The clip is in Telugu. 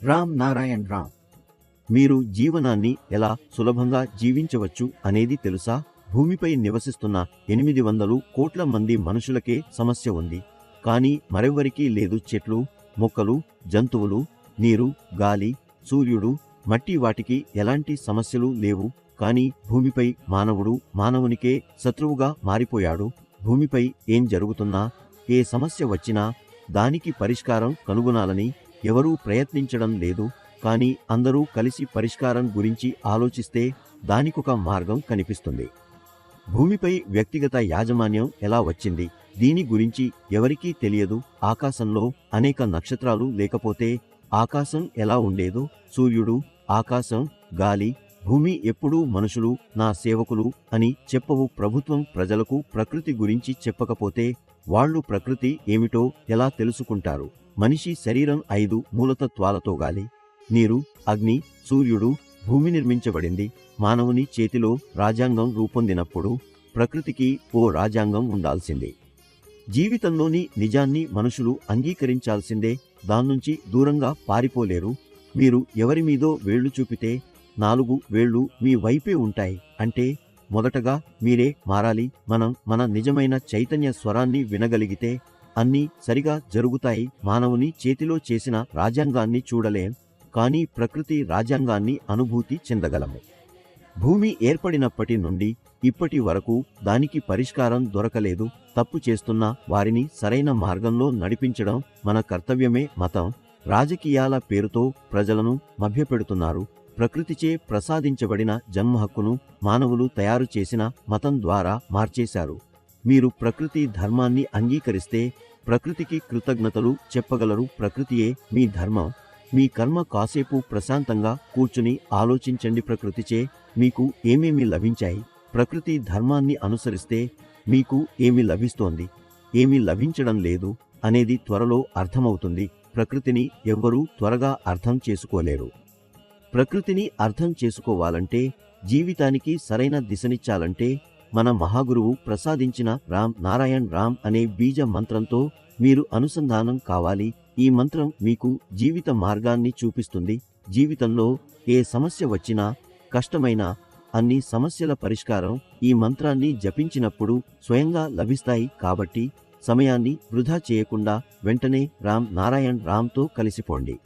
రామ్ నారాయణ్ రామ్. మీరు జీవనాన్ని ఎలా సులభంగా జీవించవచ్చు అనేది తెలుసా? భూమిపై నివసిస్తున్న 800 కోట్ల మంది మనుషులకే సమస్య ఉంది. కానీ మరెవ్వరికీ లేదు. చెట్లు, మొక్కలు, జంతువులు, నీరు, గాలి, సూర్యుడు, మట్టి వాటికి ఎలాంటి సమస్యలు లేవు. కానీ భూమిపై మానవుడు మానవునికే శత్రువుగా మారిపోయాడు. భూమిపై ఏం జరుగుతున్నా, ఏ సమస్య వచ్చినా దానికి పరిష్కారం కనుగొనాలని ఎవరూ ప్రయత్నించడం లేదు. కానీ అందరూ కలిసి పరిష్కారం గురించి ఆలోచిస్తే దానికొక మార్గం కనిపిస్తుంది. భూమిపై వ్యక్తిగత యాజమాన్యం ఎలా వచ్చింది? దీని గురించి ఎవరికీ తెలియదు. ఆకాశంలో అనేక నక్షత్రాలు లేకపోతే ఆకాశం ఎలా ఉండేదో? సూర్యుడు, ఆకాశం, గాలి, భూమి ఎప్పుడూ మనుషులు నా సేవకులు అని చెప్పవు. ప్రభుత్వం ప్రజలకు ప్రకృతి గురించి చెప్పకపోతే వాళ్ళు ప్రకృతి ఏమిటో ఎలా తెలుసుకుంటారు? మనిషి శరీరం 5 మూలతత్వాలతో గాలి, నీరు, అగ్ని, సూర్యుడు, భూమి నిర్మించబడింది. మానవుని చేతిలో రాజ్యాంగం రూపొందినప్పుడు ప్రకృతికి ఓ రాజ్యాంగం ఉండాల్సిందే. జీవితంలోని నిజాన్ని మనుషులు అంగీకరించాల్సిందే. దాన్నుంచి దూరంగా పారిపోలేరు. మీరు ఎవరి మీదో వేళ్లు చూపితే 4 వేళ్లు మీ వైపే ఉంటాయి. అంటే మొదటగా మీరే మారాలి. మనం మన నిజమైన చైతన్య స్వరాన్ని వినగలిగితే అన్నీ సరిగా జరుగుతాయి. మానవుని చేతిలో చేసిన రాజ్యాంగాన్ని చూడలేం, కానీ ప్రకృతి రాజ్యాంగాన్ని అనుభూతి చెందగలము. భూమి ఏర్పడినప్పటి నుండి ఇప్పటి వరకు దానికి పరిష్కారం దొరకలేదు. తప్పు చేస్తున్న వారిని సరైన మార్గంలో నడిపించడం మన కర్తవ్యమే. మతం, రాజకీయాల పేరుతో ప్రజలను మభ్యపెడుతున్నారు. ప్రకృతిచే ప్రసాదించబడిన జన్మ హక్కును మానవులు తయారు చేసిన మతం ద్వారా మార్చేశారు. మీరు ప్రకృతి ధర్మాన్ని అంగీకరిస్తే ప్రకృతికి కృతజ్ఞతలు చెప్పగలరు. ప్రకృతియే మీ ధర్మం. మీ కర్మ. కాసేపు ప్రశాంతంగా కూర్చుని ఆలోచించండి. ప్రకృతిచే మీకు ఏమేమి లభించాయి? ప్రకృతి ధర్మాన్ని అనుసరిస్తే మీకు ఏమి లభిస్తోంది, ఏమి లభించడం లేదు అనేది త్వరలో అర్థమవుతుంది. ప్రకృతిని ఎవ్వరూ త్వరగా అర్థం చేసుకోలేరు. ప్రకృతిని అర్థం చేసుకోవాలంటే, జీవితానికి సరైన దిశనిచ్చాలంటే మన మహాగురువు ప్రసాదించిన రామ్ నారాయణ్ రామ్ అనే బీజ మంత్రంతో మీరు అనుసంధానం కావాలి. ఈ మంత్రం మీకు జీవిత మార్గాన్ని చూపిస్తుంది. జీవితంలో ఏ సమస్య వచ్చినా, కష్టమైనా అన్ని సమస్యల పరిష్కారం ఈ మంత్రాన్ని జపించినప్పుడు స్వయంగా లభిస్తాయి. కాబట్టి సమయాన్ని వృధా చేయకుండా వెంటనే రామ్ నారాయణ్ రామ్తో కలిసిపోండి.